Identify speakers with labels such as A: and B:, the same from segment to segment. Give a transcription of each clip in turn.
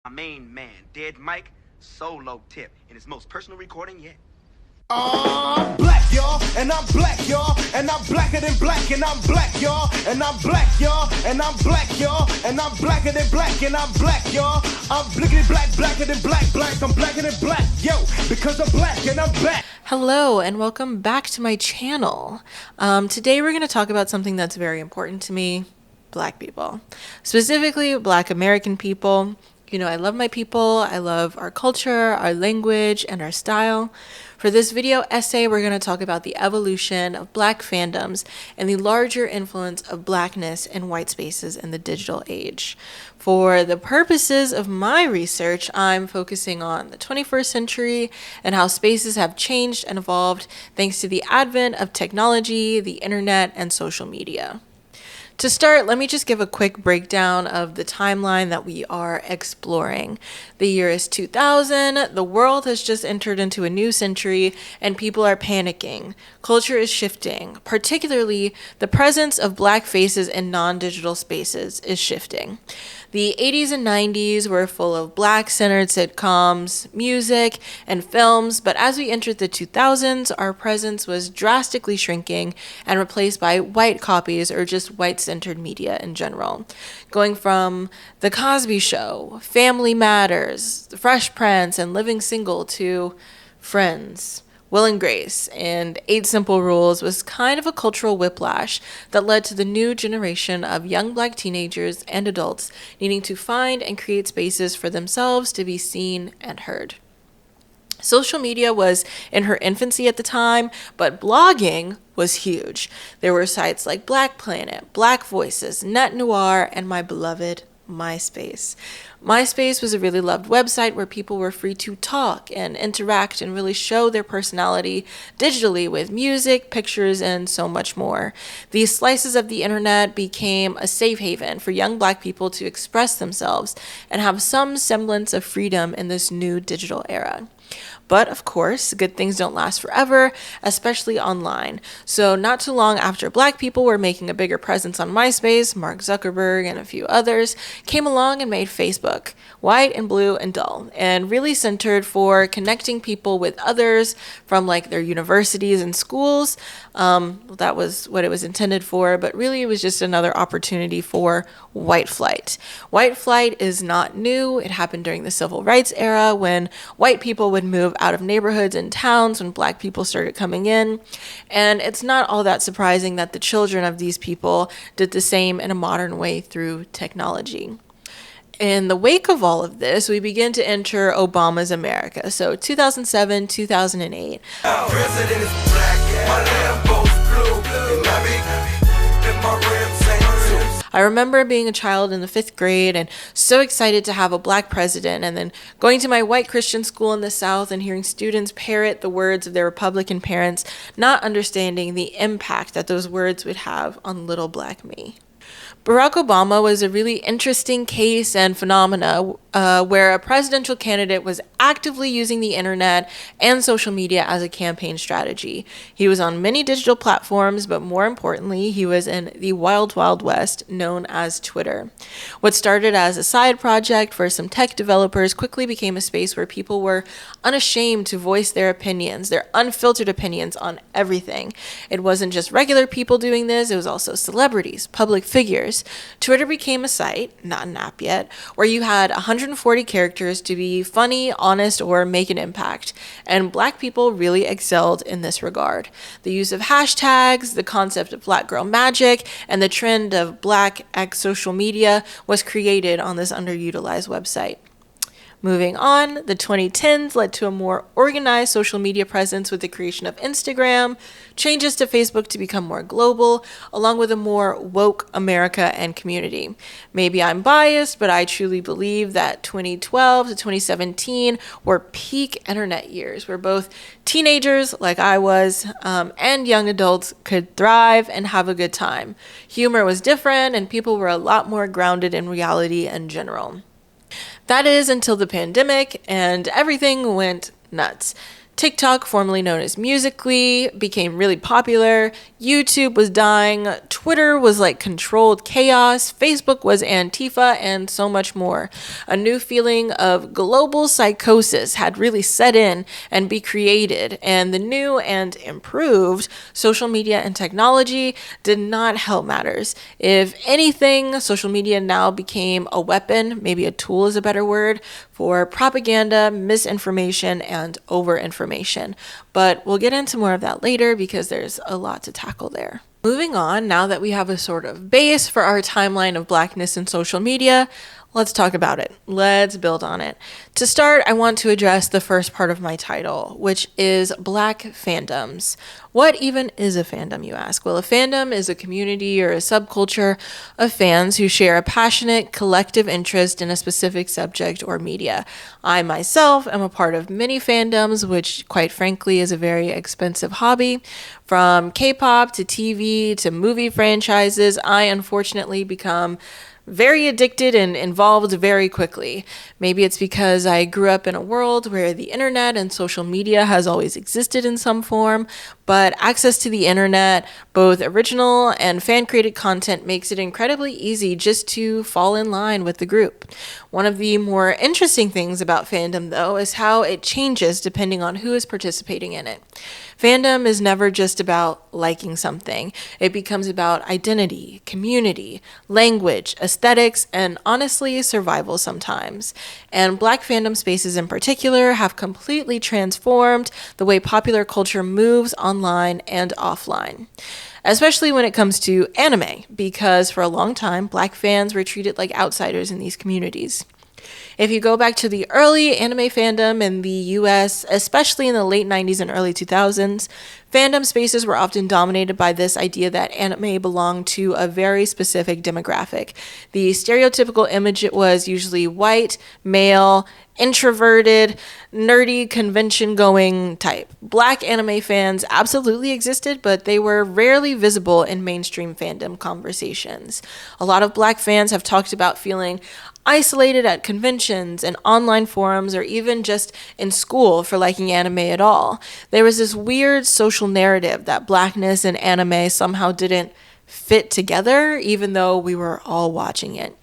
A: My main man, Dead Mike, solo tip in his most personal recording yet.
B: I'm black, y'all, and I'm black, y'all, and I'm blacker than black, and I'm black, y'all, and I'm black, y'all, and I'm black, y'all, and I'm blacker than black, and I'm black, y'all. I'm blickety black, blacker than black, black, I'm blacker than black, yo, because I'm black and I'm back.
C: Hello and welcome back to my channel. Today we're going to talk about something that's very important to me, Black people. Specifically, Black American people. You know, I love my people, I love our culture, our language, and our style. For this video essay, we're going to talk about the evolution of Black fandoms and the larger influence of Blackness in white spaces in the digital age. For the purposes of my research, I'm focusing on the 21st century and how spaces have changed and evolved thanks to the advent of technology, the internet, and social media. To start, let me just give a quick breakdown of the timeline that we are exploring. The year is 2000, the world has just entered into a new century, and people are panicking. Culture is shifting, particularly the presence of Black faces in non-digital spaces is shifting. The 80s and 90s were full of Black-centered sitcoms, music, and films, but as we entered the 2000s, our presence was drastically shrinking and replaced by white copies or just white-centered media in general. Going from The Cosby Show, Family Matters, The Fresh Prince, and Living Single to Friends, Will and Grace, and 8 Simple Rules was kind of a cultural whiplash that led to the new generation of young Black teenagers and adults needing to find and create spaces for themselves to be seen and heard. Social media was in her infancy at the time, but blogging was huge. There were sites like Black Planet, Black Voices, Net Noir, and my beloved MySpace. MySpace was a really loved website where people were free to talk and interact and really show their personality digitally with music, pictures, and so much more. These slices of the internet became a safe haven for young Black people to express themselves and have some semblance of freedom in this new digital era. But of course, good things don't last forever, especially online. So not too long after Black people were making a bigger presence on MySpace, Mark Zuckerberg and a few others came along and made Facebook, white and blue and dull, and really centered for connecting people with others from like their universities and schools. That was what it was intended for, but really it was just another opportunity for white flight. White flight is not new. It happened during the Civil Rights era when white people would move out of neighborhoods and towns when Black people started coming in. And it's not all that surprising that the children of these people did the same in a modern way through technology. In the wake of all of this, we begin to enter Obama's America. So 2007, 2008.
B: President is black, my Lambo's blue, and my rims ain't too.
C: I remember being a child in the 5th grade and so excited to have a Black president, and then going to my white Christian school in the South and hearing students parrot the words of their Republican parents, not understanding the impact that those words would have on little Black me. Barack Obama was a really interesting case and phenomena where a presidential candidate was actively using the internet and social media as a campaign strategy. He was on many digital platforms, but more importantly, he was in the wild, wild west known as Twitter. What started as a side project for some tech developers quickly became a space where people were unashamed to voice their opinions, their unfiltered opinions on everything. It wasn't just regular people doing this, it was also celebrities, public figures. Twitter became a site, not an app yet, where you had 140 characters to be funny, honest, or make an impact. And Black people really excelled in this regard. The use of hashtags, the concept of Black girl magic, and the trend of Black X social media was created on this underutilized website. Moving on, the 2010s led to a more organized social media presence with the creation of Instagram, changes to Facebook to become more global, along with a more woke America and community. Maybe I'm biased, but I truly believe that 2012 to 2017 were peak internet years, where both teenagers, like I was, and young adults could thrive and have a good time. Humor was different, and people were a lot more grounded in reality in general. That is until the pandemic and everything went nuts. TikTok, formerly known as Musical.ly, became really popular. YouTube was dying. Twitter was like controlled chaos. Facebook was Antifa, and so much more. A new feeling of global psychosis had really set in and be created, and the new and improved social media and technology did not help matters. If anything, social media now became a weapon, maybe a tool is a better word, for propaganda, misinformation, and overinformation. But we'll get into more of that later because there's a lot to tackle there. Moving on, now that we have a sort of base for our timeline of Blackness in social media, let's talk about it. Let's build on it. To start, I want to address the first part of my title, which is Black fandoms. What even is a fandom, you ask? Well, a fandom is a community or a subculture of fans who share a passionate collective interest in a specific subject or media. I myself am a part of many fandoms, which quite frankly is a very expensive hobby. From K-pop to TV to movie franchises, I unfortunately become very addicted and involved very quickly. Maybe it's because I grew up in a world where the internet and social media has always existed in some form, but access to the internet, both original and fan-created content, makes it incredibly easy just to fall in line with the group. One of the more interesting things about fandom, though, is how it changes depending on who is participating in it. Fandom is never just about liking something. It becomes about identity, community, language, aesthetics, and honestly, survival sometimes. And Black fandom spaces in particular have completely transformed the way popular culture moves online and offline. Especially when it comes to anime, because for a long time, Black fans were treated like outsiders in these communities. If you go back to the early anime fandom in the US, especially in the late 90s and early 2000s, fandom spaces were often dominated by this idea that anime belonged to a very specific demographic. The stereotypical image was usually white, male, introverted, nerdy, convention-going type. Black anime fans absolutely existed, but they were rarely visible in mainstream fandom conversations. A lot of Black fans have talked about feeling isolated at conventions and online forums, or even just in school for liking anime at all. There was this weird social narrative that Blackness and anime somehow didn't fit together, even though we were all watching it.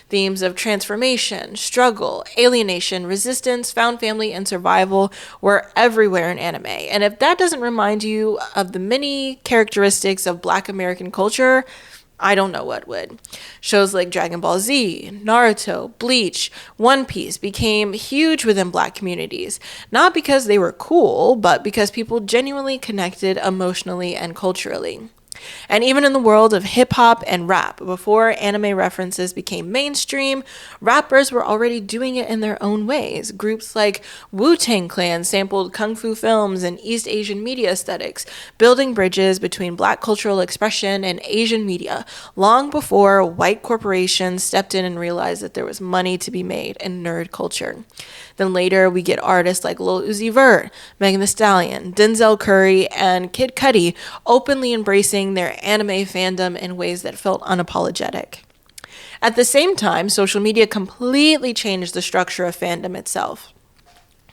C: Themes of transformation, struggle, alienation, resistance, found family, and survival were everywhere in anime. And if that doesn't remind you of the many characteristics of Black American culture, I don't know what would. Shows like Dragon Ball Z, Naruto, Bleach, One Piece became huge within Black communities, not because they were cool, but because people genuinely connected emotionally and culturally. And even in the world of hip-hop and rap, before anime references became mainstream, rappers were already doing it in their own ways. Groups like Wu-Tang Clan sampled kung fu films and East Asian media aesthetics, building bridges between Black cultural expression and Asian media, long before white corporations stepped in and realized that there was money to be made in nerd culture. Then later, we get artists like Lil Uzi Vert, Megan Thee Stallion, Denzel Curry, and Kid Cudi openly embracing their anime fandom in ways that felt unapologetic. At the same time, social media completely changed the structure of fandom itself.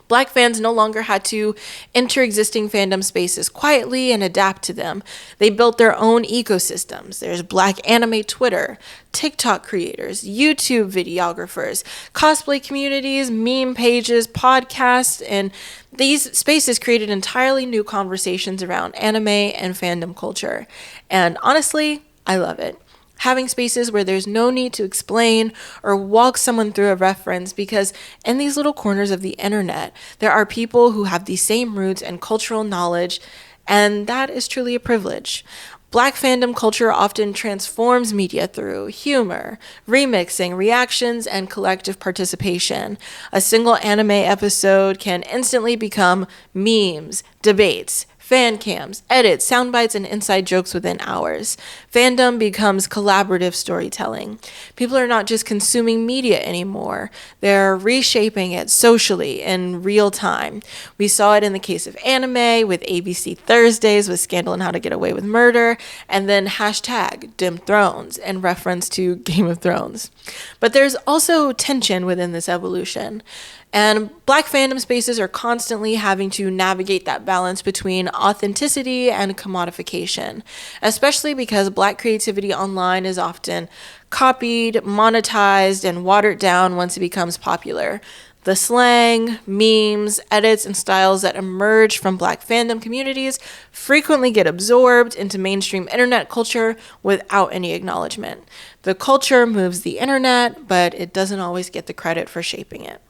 C: Black fans no longer had to enter existing fandom spaces quietly and adapt to them. They built their own ecosystems. There's Black anime Twitter, TikTok creators, YouTube videographers, cosplay communities, meme pages, podcasts, and these spaces created entirely new conversations around anime and fandom culture. And honestly, I love it. Having spaces where there's no need to explain or walk someone through a reference, because in these little corners of the internet, there are people who have the same roots and cultural knowledge, and that is truly a privilege. Black fandom culture often transforms media through humor, remixing, reactions, and collective participation. A single anime episode can instantly become memes, debates, fan cams, edits, sound bites, and inside jokes within hours. Fandom becomes collaborative storytelling. People are not just consuming media anymore. They're reshaping it socially in real time. We saw it in the case of anime with ABC Thursdays with Scandal and How to Get Away with Murder, and then hashtag Dim Thrones in reference to Game of Thrones. But there's also tension within this evolution. And Black fandom spaces are constantly having to navigate that balance between authenticity and commodification, especially because Black creativity online is often copied, monetized, and watered down once it becomes popular. The slang, memes, edits, and styles that emerge from Black fandom communities frequently get absorbed into mainstream internet culture without any acknowledgement. The culture moves the internet, but it doesn't always get the credit for shaping it.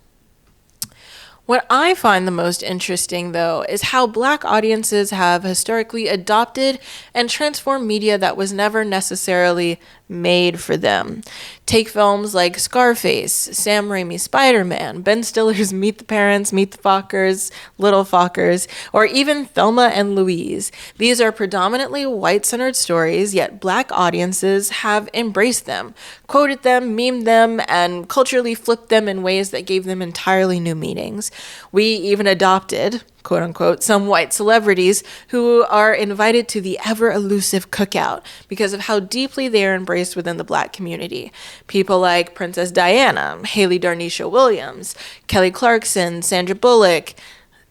C: What I find the most interesting, though, is how Black audiences have historically adopted and transformed media that was never necessarily made for them. Take films like Scarface, Sam Raimi's Spider-Man, Ben Stiller's Meet the Parents, Meet the Fockers, Little Fockers, or even Thelma and Louise. These are predominantly white-centered stories, yet Black audiences have embraced them, quoted them, memed them, and culturally flipped them in ways that gave them entirely new meanings. We even adopted, quote unquote, some white celebrities who are invited to the ever elusive cookout because of how deeply they are embraced within the Black community. People like Princess Diana, Haley Darnisha Williams, Kelly Clarkson, Sandra Bullock,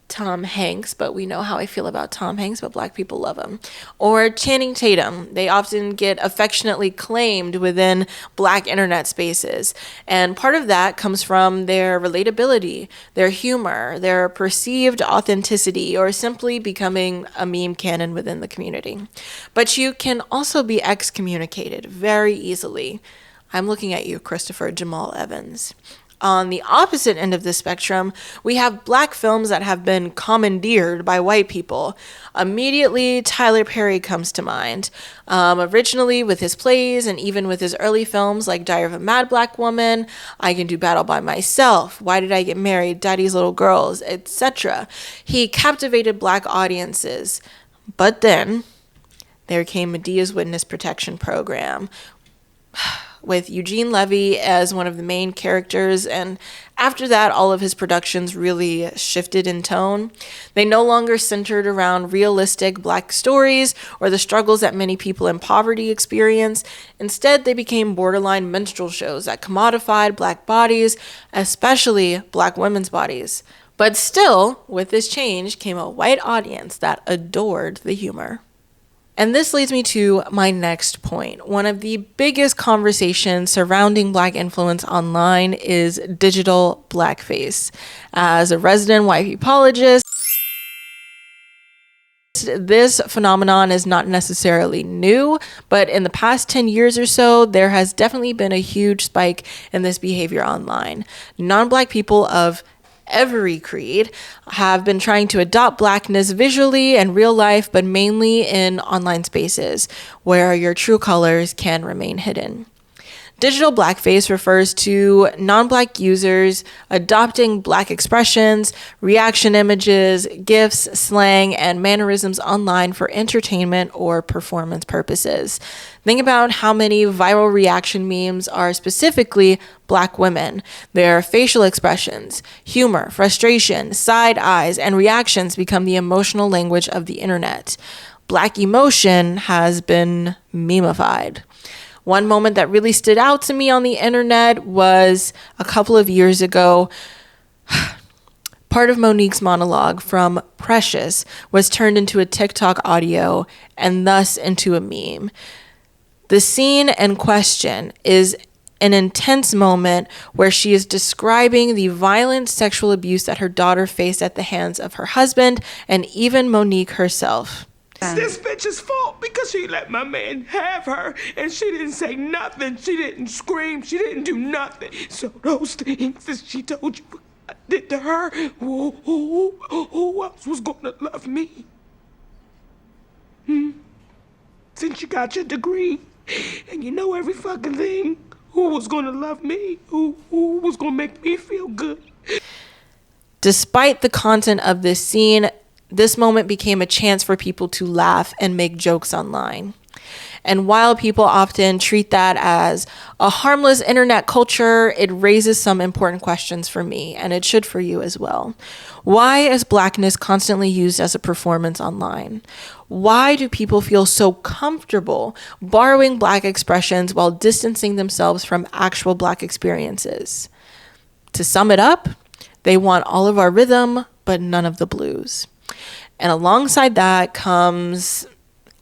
C: Tom Hanks, but we know how I feel about Tom Hanks, but Black people love him. Or Channing Tatum. They often get affectionately claimed within Black internet spaces. And part of that comes from their relatability, their humor, their perceived authenticity, or simply becoming a meme canon within the community. But you can also be excommunicated very easily. I'm looking at you, Christopher Jamal Evans. On the opposite end of the spectrum, we have Black films that have been commandeered by white people. Immediately, Tyler Perry comes to mind. Originally with his plays and even with his early films like Diary of a Mad Black Woman, I Can Do Battle by Myself, Why Did I Get Married, Daddy's Little Girls, etc. He captivated Black audiences. But then there came Medea's Witness Protection Program, with Eugene Levy as one of the main characters, and after that, all of his productions really shifted in tone. They no longer centered around realistic Black stories or the struggles that many people in poverty experience. Instead, they became borderline minstrel shows that commodified Black bodies, especially Black women's bodies. But still, with this change came a white audience that adored the humor. And this leads me to my next point. One of the biggest conversations surrounding Black influence online is digital blackface. As a resident white apologist, this phenomenon is not necessarily new, but in the past 10 years or so, there has definitely been a huge spike in this behavior online. Non-Black people of every creed have been trying to adopt Blackness visually and real life, but mainly in online spaces where your true colors can remain hidden. Digital blackface refers to non-Black users adopting Black expressions, reaction images, GIFs, slang, and mannerisms online for entertainment or performance purposes. Think about how many viral reaction memes are specifically Black women. Their facial expressions, humor, frustration, side eyes, and reactions become the emotional language of the internet. Black emotion has been memified. One moment that really stood out to me on the internet was a couple of years ago. Part of Monique's monologue from Precious was turned into a TikTok audio and thus into a meme. The scene in question is an intense moment where she is describing the violent sexual abuse that her daughter faced at the hands of her husband and even Monique herself.
D: This bitch's fault because she let my man have her and she didn't say nothing. She didn't scream. She didn't do nothing. So those things that she told you I did to her, who else was going to love me? Since you got your degree and you know every fucking thing, who was going to love me? Who was going to make me feel good?
C: Despite the content of this scene, This moment became a chance for people to laugh and make jokes online. And while people often treat that as a harmless internet culture, it raises some important questions for me, and it should for you as well. Why is Blackness constantly used as a performance online? Why do people feel so comfortable borrowing Black expressions while distancing themselves from actual Black experiences? To sum it up, they want all of our rhythm, but none of the blues. And alongside that comes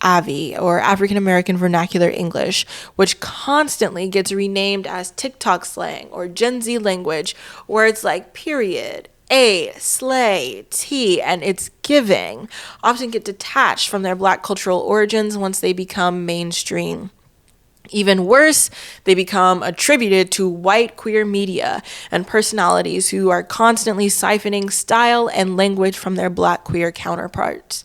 C: AVI, or African American Vernacular English, which constantly gets renamed as TikTok slang or Gen Z language, where it's like period, A, slay, T, and it's giving, often get detached from their Black cultural origins once they become mainstream. Even worse, they become attributed to white queer media and personalities who are constantly siphoning style and language from their Black queer counterparts.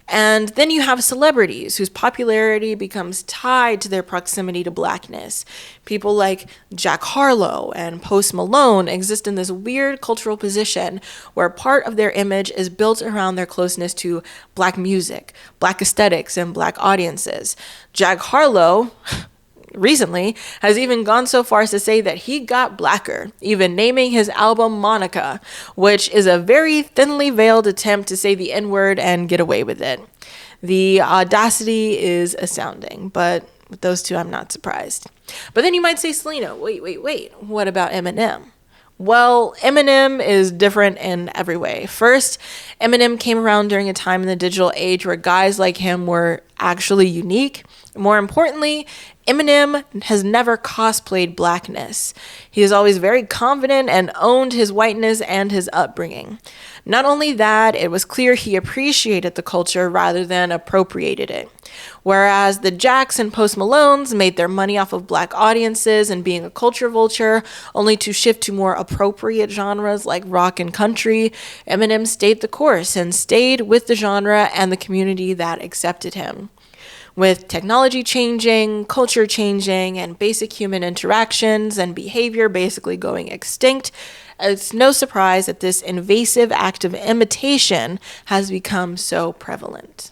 C: And then you have celebrities whose popularity becomes tied to their proximity to Blackness. People like Jack Harlow and Post Malone exist in this weird cultural position where part of their image is built around their closeness to Black music, Black aesthetics, and Black audiences. Jack Harlow recently has even gone so far as to say that he got Blacker, even naming his album Monica, which is a very thinly veiled attempt to say the N-word and get away with it. The audacity is astounding, but with those two, I'm not surprised. But then you might say, Selena, wait, what about Eminem? Well, Eminem is different in every way. First, Eminem came around during a time in the digital age where guys like him were actually unique. More importantly, Eminem has never cosplayed Blackness. He is always very confident and owned his whiteness and his upbringing. Not only that, it was clear he appreciated the culture rather than appropriated it. Whereas the Jacks and Post Malones made their money off of Black audiences and being a culture vulture, only to shift to more appropriate genres like rock and country, Eminem stayed the course and stayed with the genre and the community that accepted him. With technology changing, culture changing, and basic human interactions and behavior basically going extinct, it's no surprise that this invasive act of imitation has become so prevalent.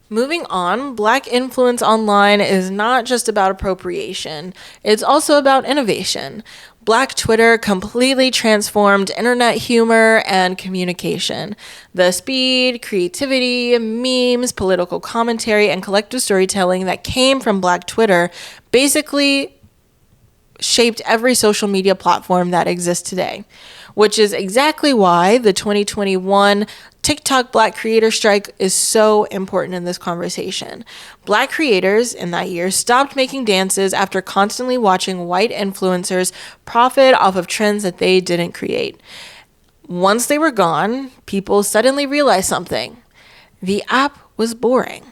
C: Moving on, Black influence online is not just about appropriation, it's also about innovation. Black Twitter completely transformed internet humor and communication. The speed, creativity, memes, political commentary, and collective storytelling that came from Black Twitter basically shaped every social media platform that exists today, which is exactly why the 2021 TikTok Black creator strike is so important in this conversation. Black creators in that year stopped making dances after constantly watching white influencers profit off of trends that they didn't create. Once they were gone, people suddenly realized something. The app was boring.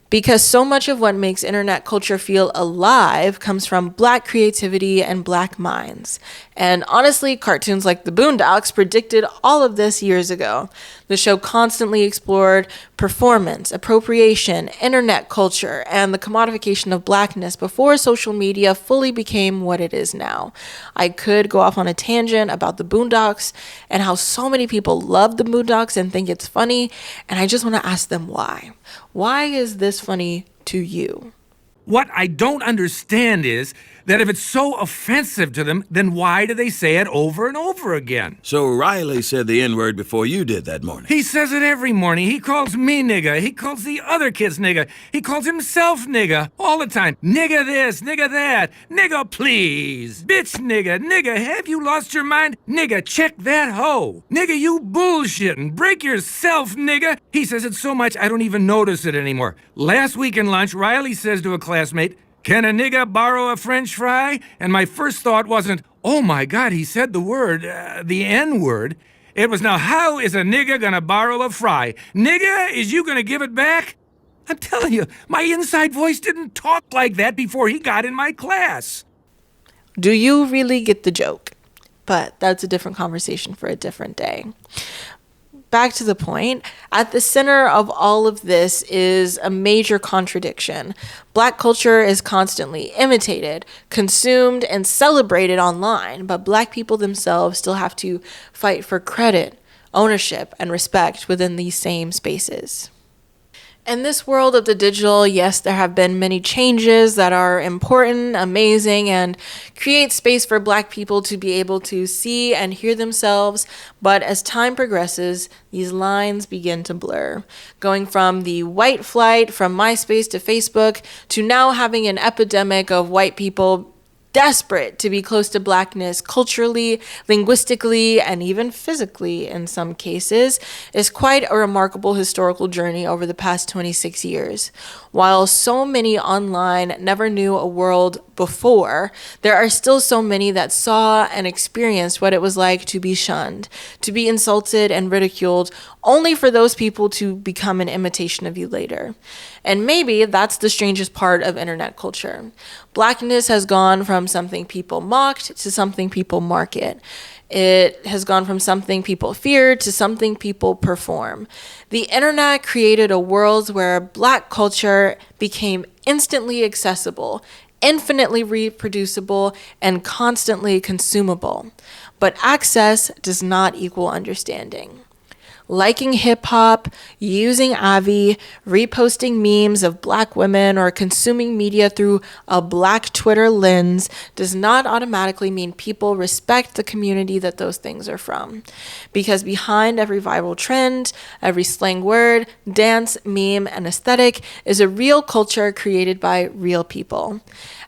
C: Because so much of what makes internet culture feel alive comes from Black creativity and Black minds. And honestly, cartoons like the Boondocks predicted all of this years ago. The show constantly explored performance, appropriation, internet culture, and the commodification of Blackness before social media fully became what it is now. I could go off on a tangent about the Boondocks and how so many people love the Boondocks and think it's funny, and I just want to ask them why. Why is this funny to you?
E: What I don't understand is that if it's so offensive to them, then why do they say it over and over again?
F: So Riley said the N-word before you did that morning.
E: He says it every morning. He calls me nigga. He calls the other kids nigga. He calls himself nigga all the time. Nigga this, nigga that. Nigga please. Bitch nigga. Nigga, have you lost your mind? Nigga, check that hoe. Nigga, you bullshitting. Break yourself, nigga. He says it so much I don't even notice it anymore. Last week in lunch, Riley says to a classmate, "Can a nigga borrow a French fry?" And my first thought wasn't, oh my God, he said the word, the N-word. It was, now how is a nigga gonna borrow a fry? Nigga, is you gonna give it back? I'm telling you, my inside voice didn't talk like that before he got in my class.
C: Do you really get the joke? But that's a different conversation for a different day. Back to the point, at the center of all of this is a major contradiction. Black culture is constantly imitated, consumed, and celebrated online, but Black people themselves still have to fight for credit, ownership, and respect within these same spaces. In this world of the digital, yes, there have been many changes that are important, amazing, and create space for Black people to be able to see and hear themselves. But as time progresses, these lines begin to blur, going from the white flight from MySpace to Facebook to now having an epidemic of white people desperate to be close to Blackness culturally, linguistically, and even physically in some cases, is quite a remarkable historical journey over the past 26 years. While so many online never knew a world before, there are still so many that saw and experienced what it was like to be shunned, to be insulted and ridiculed, only for those people to become an imitation of you later. And maybe that's the strangest part of internet culture. Blackness has gone from something people mocked to something people market. It has gone from something people fear to something people perform. The internet created a world where Black culture became instantly accessible, infinitely reproducible, and constantly consumable. But access does not equal understanding. Liking hip hop, using Avi, reposting memes of Black women, or consuming media through a Black Twitter lens does not automatically mean people respect the community that those things are from. Because behind every viral trend, every slang word, dance, meme, and aesthetic is a real culture created by real people.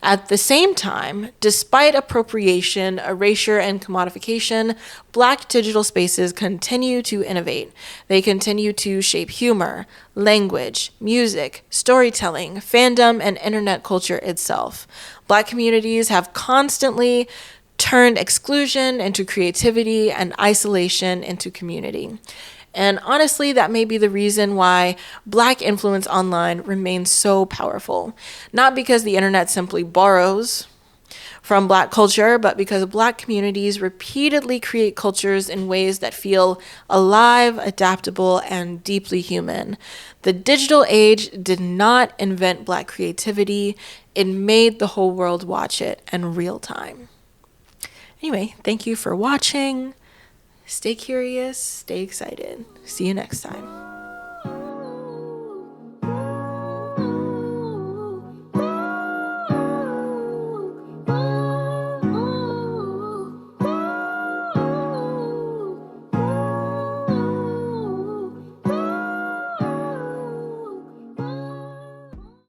C: At the same time, despite appropriation, erasure, and commodification, Black digital spaces continue to innovate. They continue to shape humor, language, music, storytelling, fandom, and internet culture itself. Black communities have constantly turned exclusion into creativity and isolation into community. And honestly, that may be the reason why Black influence online remains so powerful. Not because the internet simply borrows from Black culture, but because Black communities repeatedly create cultures in ways that feel alive, adaptable, and deeply human. The digital age did not invent Black creativity. It made the whole world watch it in real time. Anyway, thank you for watching. Stay curious, stay excited. See you next time.